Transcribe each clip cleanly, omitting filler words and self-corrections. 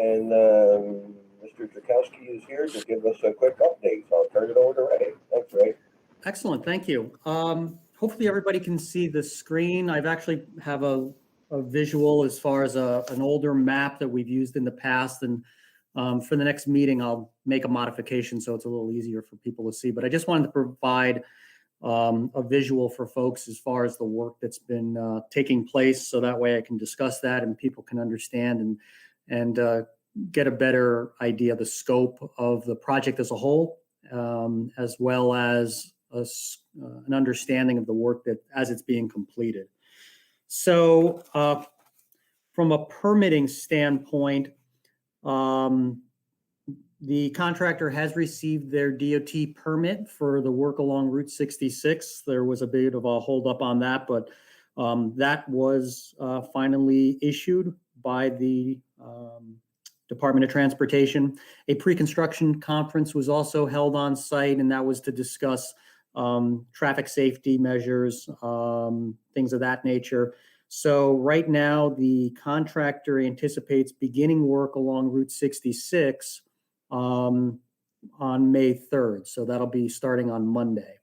and Mr. Jakowski is here to give us a quick update. So I'll turn it over to Ray. Thanks, Ray. Excellent, thank you. Hopefully everybody can see the screen. I've actually have a visual as far as an older map that we've used in the past, and for the next meeting, I'll make a modification so it's a little easier for people to see. But I just wanted to provide a visual for folks as far as the work that's been taking place, so that way I can discuss that and people can understand and get a better idea of the scope of the project as a whole, as well as an understanding of the work that as it's being completed. So from a permitting standpoint, the contractor has received their DOT permit for the work along Route 66. There was a bit of a holdup on that, but that was finally issued by the Department of Transportation. A pre-construction conference was also held on site, and that was to discuss traffic safety measures, things of that nature. So right now, the contractor anticipates beginning work along Route 66 on May 3rd. So that'll be starting on Monday.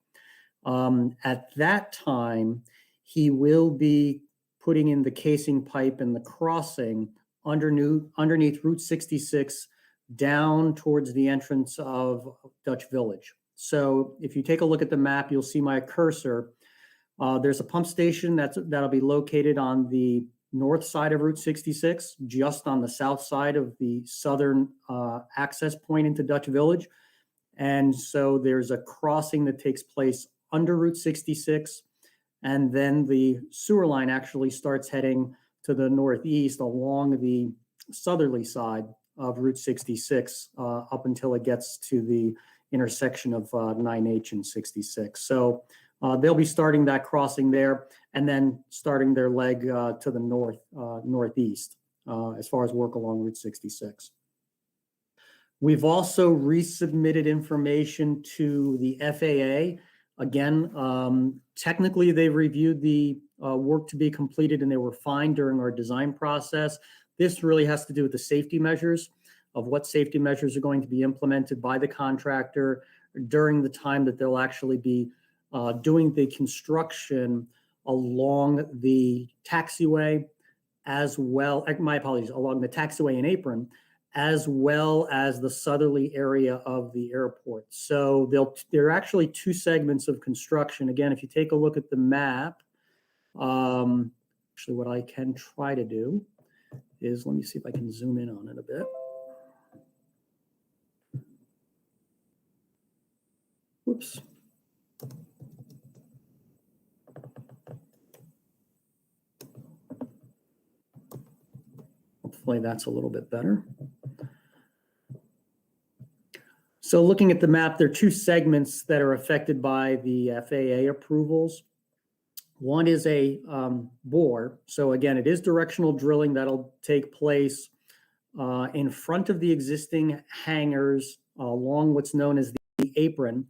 At that time, he will be putting in the casing pipe and the crossing underneath Route 66 down towards the entrance of Dutch Village. So if you take a look at the map, you'll see my cursor. There's a pump station that'll be located on the north side of Route 66, just on the south side of the southern access point into Dutch Village. And so there's a crossing that takes place under Route 66, and then the sewer line actually starts heading to the northeast along the southerly side of Route 66 up until it gets to the intersection of 9H and 66. So they'll be starting that crossing there and then starting their leg to the northeast as far as work along Route 66. We've also resubmitted information to the FAA. Again, technically they've reviewed the work to be completed and they were fine during our design process. This really has to do with the safety measures of what safety measures are going to be implemented by the contractor during the time that they'll actually be doing the construction along the taxiway, as well, my apologies, along the taxiway and apron, as well as the southerly area of the airport. So there are actually two segments of construction. Again, if you take a look at the map, actually what I can try to do is, let me see if I can zoom in on it a bit. Whoops. Hopefully that's a little bit better. So looking at the map, there are two segments that are affected by the FAA approvals. One is a bore. So again, it is directional drilling that'll take place in front of the existing hangars along what's known as the apron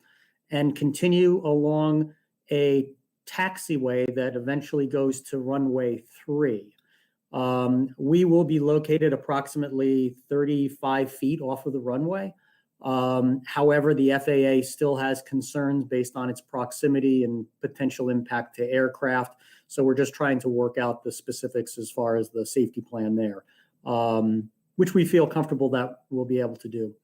and continue along a taxiway that eventually goes to runway 3. We will be located approximately 35 feet off of the runway. However, the FAA still has concerns based on its proximity and potential impact to aircraft. So we're just trying to work out the specifics as far as the safety plan there, which we feel comfortable that we'll be able to do.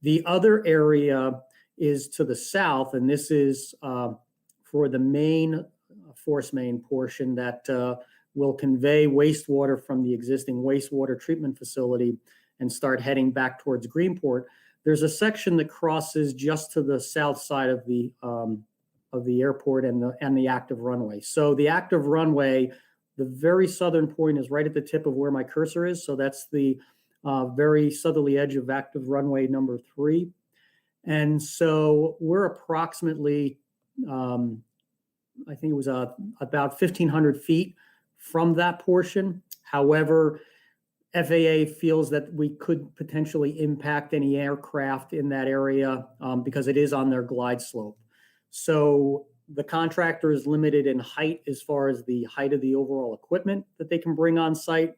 The other area is to the south, and this is for the main force main portion that will convey wastewater from the existing wastewater treatment facility and start heading back towards Greenport. There's a section that crosses just to the south side of the airport and the active runway. So the active runway, the very southern point is right at the tip of where my cursor is. So that's the very southerly edge of active runway number 3. And so we're approximately, I think it was about 1,500 feet from that portion. However, FAA feels that we could potentially impact any aircraft in that area because it is on their glide slope. So the contractor is limited in height as far as the height of the overall equipment that they can bring on site.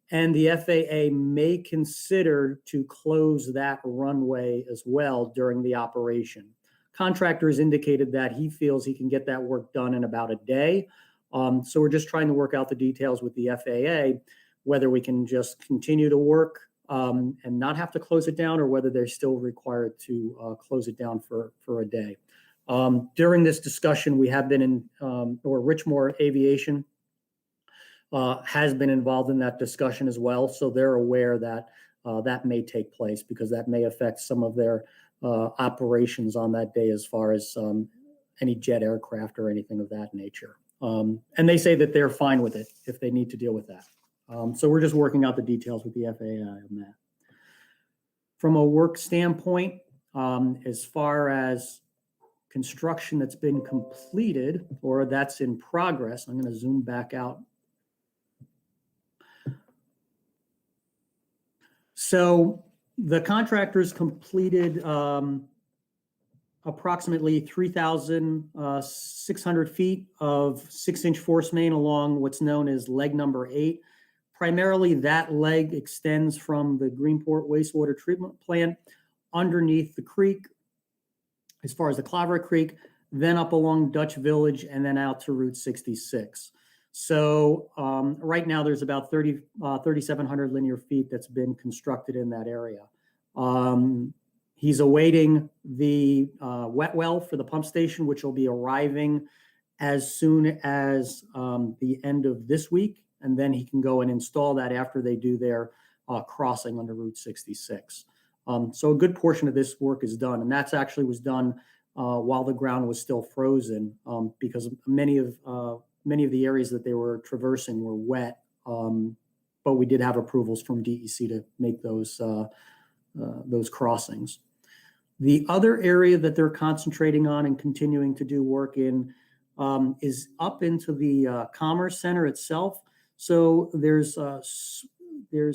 And the FAA may consider to close that runway as well during the operation. Contractor has indicated that he feels he can get that work done in about a day. So we're just trying to work out the details with the FAA, whether we can just continue to work and not have to close it down, or whether they're still required to close it down for a day. During this discussion, we have been in, or Richmore Aviation has been involved in that discussion as well. So they're aware that that may take place, because that may affect some of their operations on that day as far as any jet aircraft or anything of that nature. And they say that they're fine with it if they need to deal with that. So we're just working out the details with the FAA on that. From a work standpoint, as far as construction that's been completed or that's in progress, I'm going to zoom back out. So the contractors completed approximately 3,600 feet of 6-inch force main along what's known as leg number 8. Primarily, that leg extends from the Greenport wastewater treatment plant underneath the creek, as far as the Clavera Creek, then up along Dutch Village, and then out to Route 66. So right now there's about 3,700 linear feet that's been constructed in that area. He's awaiting the wet well for the pump station, which will be arriving as soon as the end of this week. And then he can go and install that after they do their crossing under Route 66. So a good portion of this work is done. And that's actually was done while the ground was still frozen, because many of the areas that they were traversing were wet. But we did have approvals from DEC to make those crossings. The other area that they're concentrating on and continuing to do work in is up into the Commerce Center itself. So there's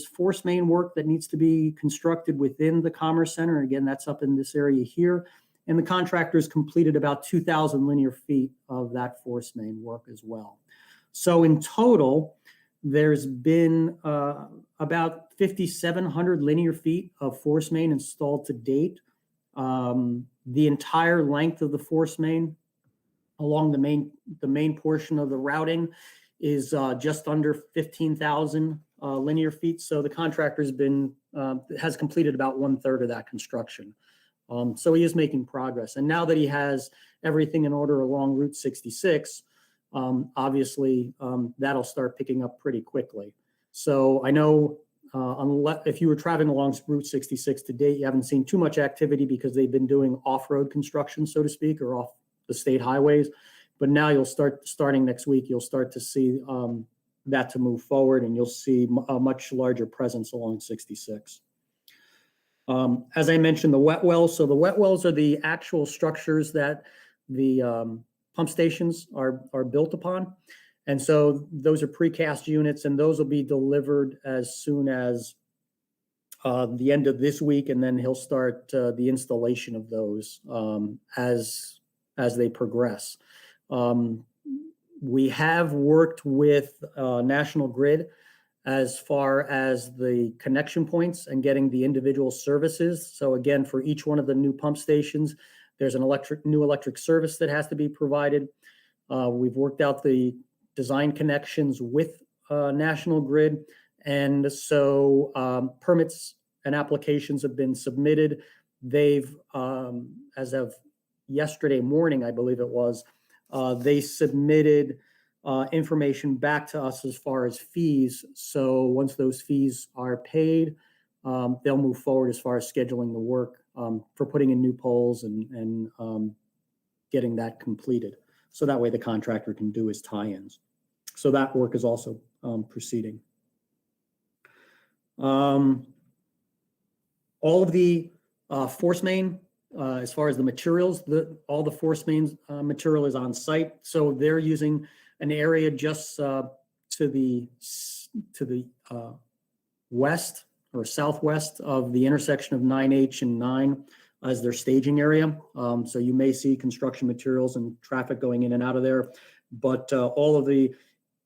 force main work that needs to be constructed within the Commerce Center. And again, that's up in this area here. And the contractors completed about 2,000 linear feet of that force main work as well. So in total, there's been about 5,700 linear feet of force main installed to date. The entire length of the force main along the main portion of the routing is just under 15,000 linear feet. So the contractor's has completed about 1/3 of that construction. So he is making progress. And now that he has everything in order along Route 66, obviously that'll start picking up pretty quickly. So I know unless if you were traveling along Route 66 to date, you haven't seen too much activity because they've been doing off-road construction, so to speak, or off the state highways. But now you'll starting next week, you'll start to see that to move forward, and you'll see a much larger presence along 66. As I mentioned, the wet wells. So the wet wells are the actual structures that the pump stations are built upon. And so those are precast units, and those will be delivered as soon as the end of this week, and then he'll start the installation of those as they progress. We have worked with National Grid as far as the connection points and getting the individual services. So again, for each one of the new pump stations, there's an new electric service that has to be provided. We've worked out the design connections with National Grid. And so permits and applications have been submitted. They've, as of yesterday morning, I believe it was, they submitted information back to us as far as fees. So once those fees are paid, they'll move forward as far as scheduling the work for putting in new poles and getting that completed. So that way the contractor can do his tie-ins. So that work is also proceeding. All of the force main, as far as the materials, all the force main material is on site. So they're using an area just to the west or southwest of the intersection of 9H and 9 as their staging area. So you may see construction materials and traffic going in and out of there, but all of the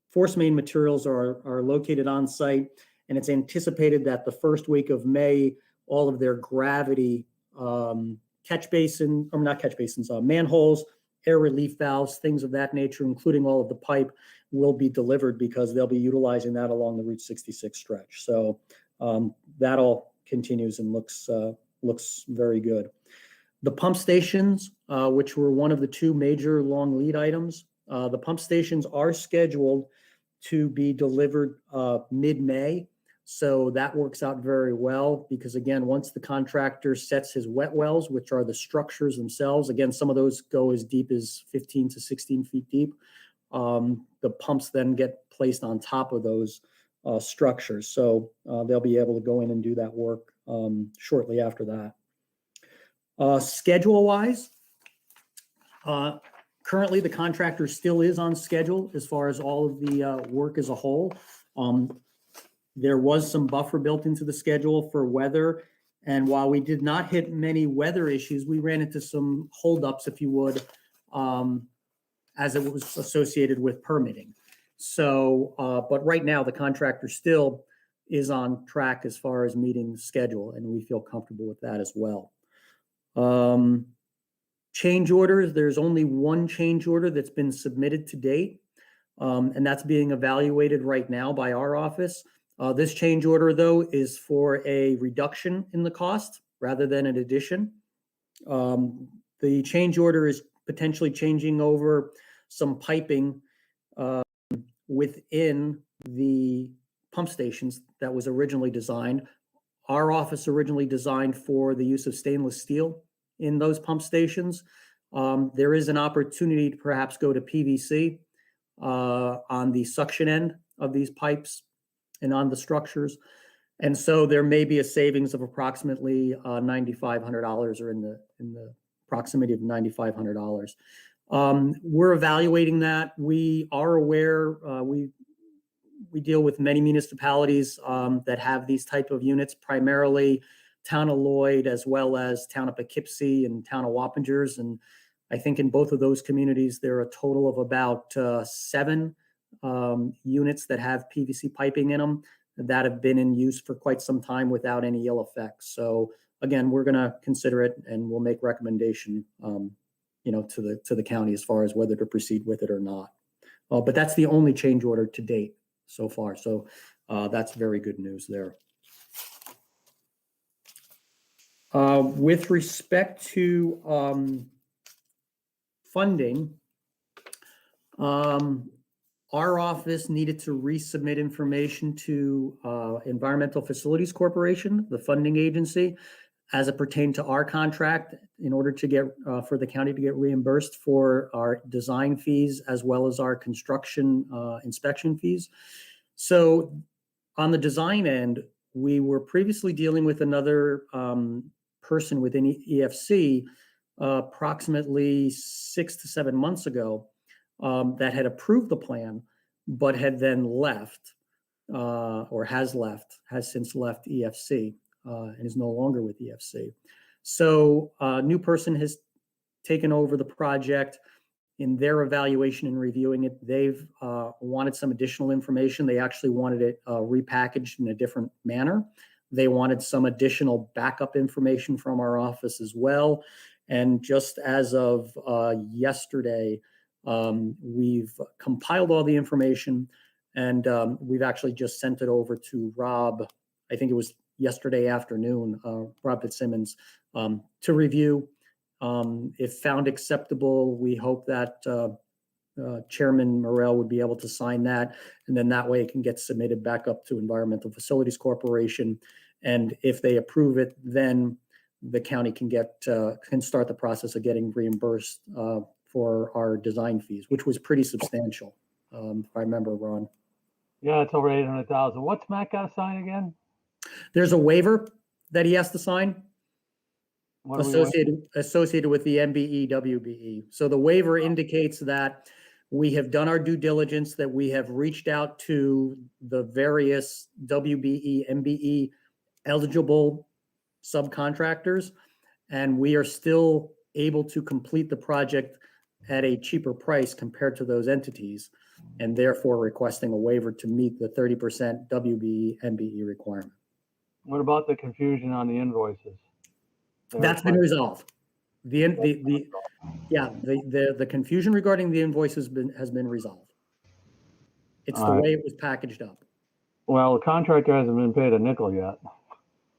force main materials are located on site. and it's anticipated that the first week of May, all of their gravity catch basin, or not catch basins, manholes, air relief valves, things of that nature, including all of the pipe, will be delivered because they'll be utilizing that along the Route 66 stretch. So that all continues and looks very good. The pump stations, which were one of the two major long lead items, the pump stations are scheduled to be delivered mid-May. So that works out very well because, again, once the contractor sets his wet wells, which are the structures themselves, again, some of those go as deep as 15 to 16 feet deep. The pumps then get placed on top of those structures. So they'll be able to go in and do that work shortly after that. Schedule-wise, currently the contractor still is on schedule as far as all of the work as a whole. There was some buffer built into the schedule for weather. And while we did not hit many weather issues, we ran into some holdups, if you would, as it was associated with permitting. So, but right now the contractor still is on track as far as meeting the schedule, and we feel comfortable with that as well. Change orders, there's only one change order that's been submitted to date, and that's being evaluated right now by our office. This change order, though, is for a reduction in the cost rather than an addition. The change order is potentially changing over some piping within the pump stations that was originally designed. Our office originally designed for the use of stainless steel in those pump stations. There is an opportunity to perhaps go to PVC on the suction end of these pipes and on the structures. And so there may be a savings of approximately $9,500 or in the proximity of $9,500. We're evaluating that. We are aware, we deal with many municipalities that have these type of units, primarily Town of Lloyd, as well as Town of Poughkeepsie and Town of Wappingers. And I think in both of those communities, there are a total of about 7 units that have PVC piping in them that have been in use for quite some time without any ill effects. So again, we're going to consider it and we'll make recommendation, to the county as far as whether to proceed with it or not. But that's the only change order to date so far. So that's very good news there. With respect to funding, our office needed to resubmit information to Environmental Facilities Corporation, the funding agency, as it pertained to our contract in order to get for the county to get reimbursed for our design fees as well as our construction inspection fees. So on the design end, we were previously dealing with another person within EFC approximately 6 to 7 months ago that had approved the plan, but had then left or has since left EFC and is no longer with EFC. So a new person has taken over the project. In their evaluation and reviewing it, they've wanted some additional information. They actually wanted it repackaged in a different manner. They wanted some additional backup information from our office as well. And just as of yesterday, we've compiled all the information and we've actually just sent it over to Rob. I think it was yesterday afternoon, Rob Fitzsimmons, to review. If found acceptable, we hope that Chairman Morrell would be able to sign that, and then that way it can get submitted back up to Environmental Facilities Corporation. And if they approve it, then the county can start the process of getting reimbursed for our design fees, which was pretty substantial, if I remember, Ron. Yeah, it's over 800,000. What's Matt got to sign again? There's a waiver that he has to sign associated with the MBE, WBE. So the waiver indicates that we have done our due diligence, that we have reached out to the various WBE, MBE eligible subcontractors, and we are still able to complete the project at a cheaper price compared to those entities. and therefore requesting a waiver to meet the 30% WBE MBE requirement. What about the confusion on the invoices? That's been resolved. The confusion regarding the invoice has been resolved. It's the way it was packaged up. Well, the contractor hasn't been paid a nickel yet,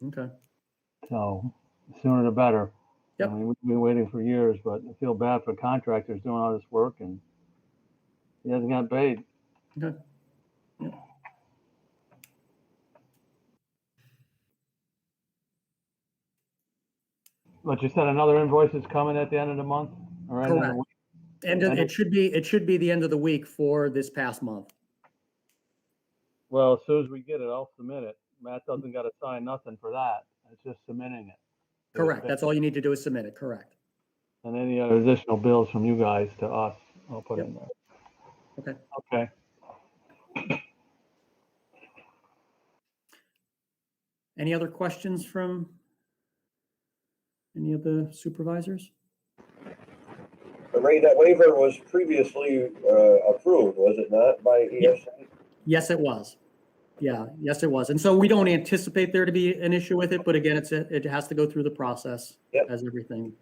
Okay. so sooner the better. Yep. I mean, we've been waiting for years, but I feel bad for contractors doing all this work and he hasn't got paid. Okay. Yep. But you said another invoice is coming at the end of the month? Or end of the Correct. week? And it should be the end of the week for this past month. Well, as soon as we get it, I'll submit it. Matt doesn't got to sign nothing for that. It's just submitting it. Correct. That's all you need to do is submit it. Correct. And any other additional bills from you guys to us, I'll put Yep. in there. Okay. Okay. Any other questions from any of the supervisors? Ray, that waiver was previously approved, was it not, by EFC? Yes, it was. Yeah, yes, it was. And so we don't anticipate there to be an issue with it, but again, it has to go through the process as everything.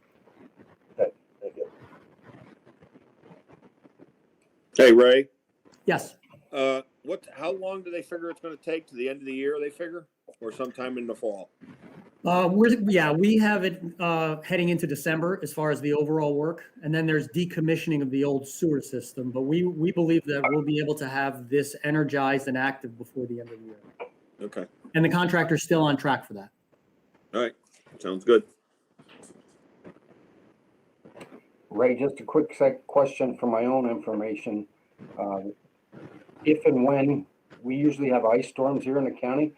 Okay, thank you. Hey, Ray, Yes. how long do they figure it's going to take to the end of the year, they figure, or sometime in the fall? We have it heading into December as far as the overall work, and then there's decommissioning of the old sewer system. But we believe that we'll be able to have this energized and active before the end of the year. Okay. And the contractor's still on track for that. All right. Sounds good. Ray, just a quick question for my own information. If and when, we usually have ice storms here in the county,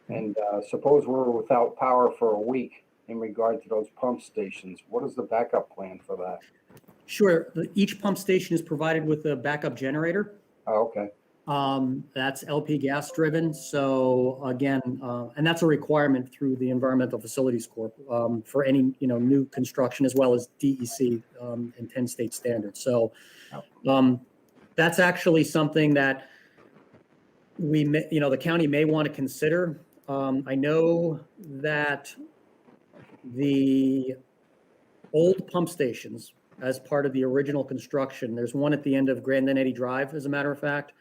and suppose we're without power for a week in regard to those pump stations, what is the backup plan for that? Sure. Each pump station is provided with a backup generator. Oh, okay. That's LP gas driven. So again, and that's a requirement through the Environmental Facilities Corp for any, new construction as well as DEC and 10 state standards. So that's actually something that we may, the county may want to consider. I know that the old pump stations, as part of the original construction, there's one at the end of Grandinetti Drive, as a matter of fact.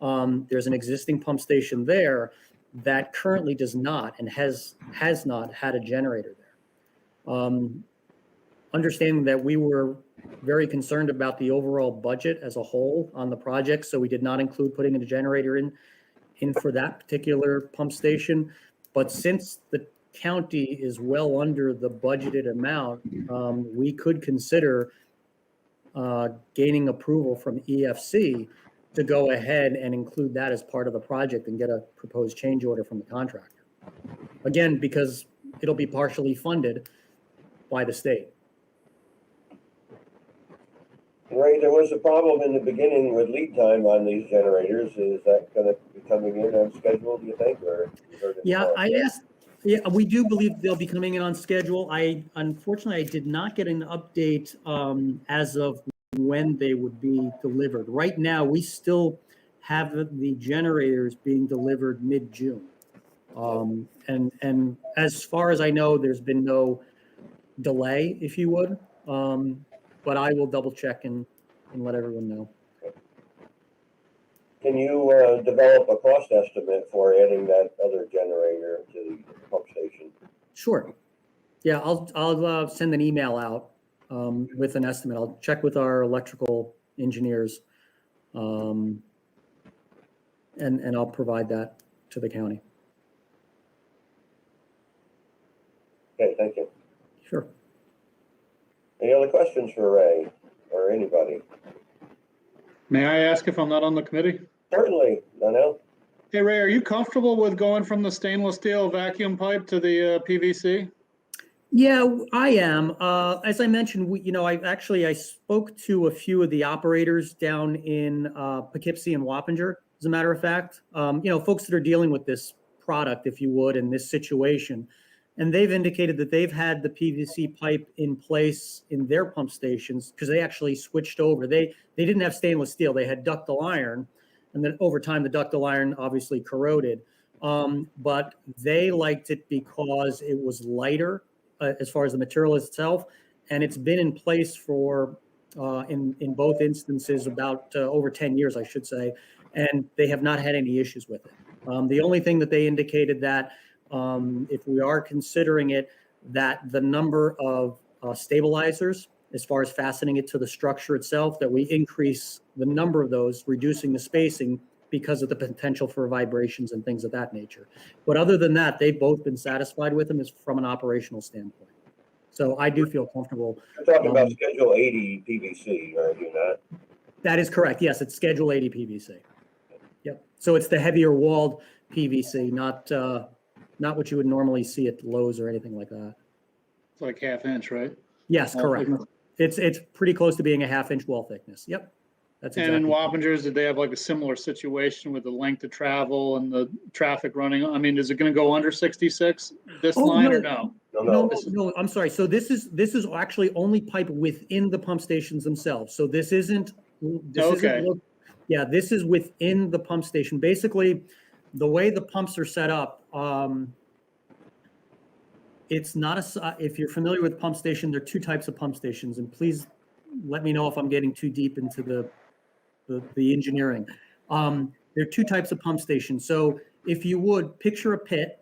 There's an existing pump station there that currently does not and has not had a generator there. Understanding that we were very concerned about the overall budget as a whole on the project, so we did not include putting a generator in for that particular pump station. But since the county is well under the budgeted amount, we could consider gaining approval from EFC to go ahead and include that as part of the project and get a proposed change order from the contractor. Again, because it'll be partially funded by the state. Ray, there was a problem in the beginning with lead time on these generators. Is that going to be coming in on schedule, do you think? Or We do believe they'll be coming in on schedule. Unfortunately, I did not get an update as of when they would be delivered. Right now, we still have the generators being delivered mid-June. And as far as I know, there's been no delay, if you would. But I will double check and let everyone know. Can you develop a cost estimate for adding that other generator to the pump station? Sure. Yeah, I'll send an email out with an estimate. I'll check with our electrical engineers, and I'll provide that to the county. Okay, thank you. Sure. Any other questions for Ray or anybody? May I ask if I'm not on the committee? Certainly, Donnell. Hey, Ray, are you comfortable with going from the stainless steel vacuum pipe to the PVC? Yeah, I am. As I mentioned, I spoke to a few of the operators down in Poughkeepsie and Wappinger, as a matter of fact. Folks that are dealing with this product, if you would, in this situation. And they've indicated that they've had the PVC pipe in place in their pump stations because they actually switched over. They didn't have stainless steel. They had ductile iron. And then over time, the ductile iron obviously corroded. But they liked it because it was lighter as far as the material itself. And it's been in place for, in both instances, about over 10 years, I should say. And they have not had any issues with it. The only thing that they indicated that if we are considering it, that the number of stabilizers, as far as fastening it to the structure itself, that we increase the number of those, reducing the spacing because of the potential for vibrations and things of that nature. But other than that, they've both been satisfied with them as from an operational standpoint. So I do feel comfortable. You're talking about Schedule 80 PVC, are you not? That is correct. Yes, it's Schedule 80 PVC. Yep. So it's the heavier walled PVC, not what you would normally see at Lowe's or anything like that. It's like half inch, right? Yes, Wall correct. thickness. It's pretty close to being a 1/2 inch wall thickness. Yep. That's And in exactly. Wappingers, did they have like a similar situation with the length of travel and the traffic running? I mean, is it gonna go under 66, this Oh, line, no. or no? No, I'm sorry. So this is actually only pipe within the pump stations themselves. So this isn't. Okay. Yeah, this is within the pump station. Basically, the way the pumps are set up, it's not if you're familiar with pump station, there are two types of pump stations, and please let me know if I'm getting too deep into the engineering. There are two types of pump stations. So if you would picture a pit,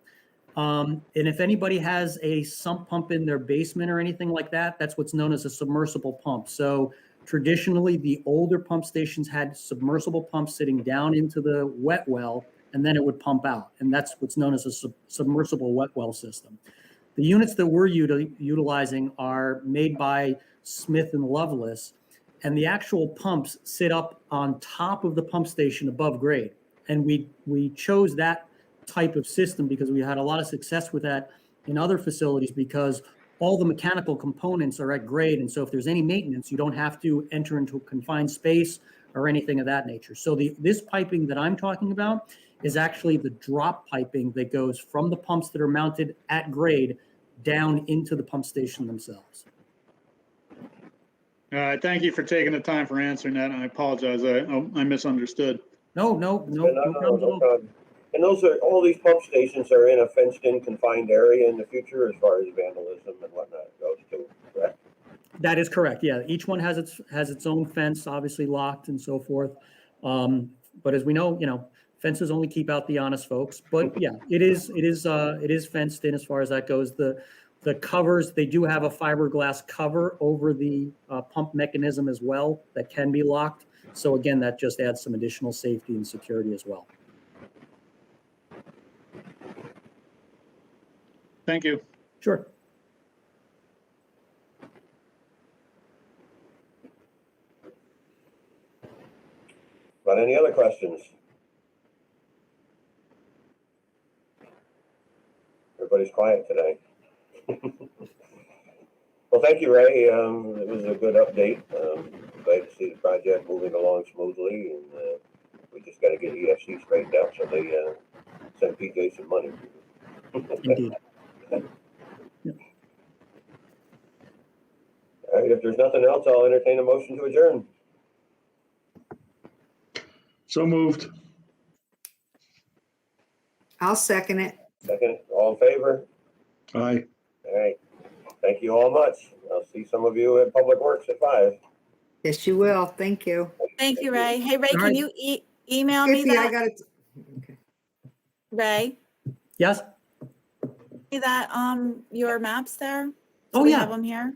and if anybody has a sump pump in their basement or anything like that, that's what's known as a submersible pump. So traditionally, the older pump stations had submersible pumps sitting down into the wet well, and then it would pump out. And that's what's known as a submersible wet well system. The units that we're utilizing are made by Smith and Lovelace, and the actual pumps sit up on top of the pump station above grade. And we chose that type of system because we had a lot of success with that in other facilities because all the mechanical components are at grade. And so if there's any maintenance, you don't have to enter into a confined space or anything of that nature. So this piping that I'm talking about is actually the drop piping that goes from the pumps that are mounted at grade down into the pump station themselves. All right, thank you for taking the time for answering that, and I apologize, I misunderstood. No problem at all. problem. And all these pump stations are in a fenced-in confined area in the future as far as vandalism and whatnot goes too, correct? That is correct. Yeah, each one has its own fence, obviously locked and so forth. But as we know, fences only keep out the honest folks. But yeah, it is fenced in as far as that goes. The covers, they do have a fiberglass cover over the pump mechanism as well that can be locked. So again, that just adds some additional safety and security as well. Thank you. Sure. But any other questions? Everybody's quiet today. Well, thank you, Ray. It was a good update. Glad to see the project moving along smoothly, and we just got to get EFC straightened out so they send PJ some money. Indeed. All right, if there's nothing else, I'll entertain a motion to adjourn. So moved. I'll second it. Second, all in favor? Aye. All right. Thank you all much. I'll see some of you at Public Works at 5. Yes, you will. Thank you. Thank you, Ray. Hey, Ray, All can right. you email me Iffy, I that, got it. Okay. Ray? Yes? See that, your maps there? Oh, So we yeah. have them here.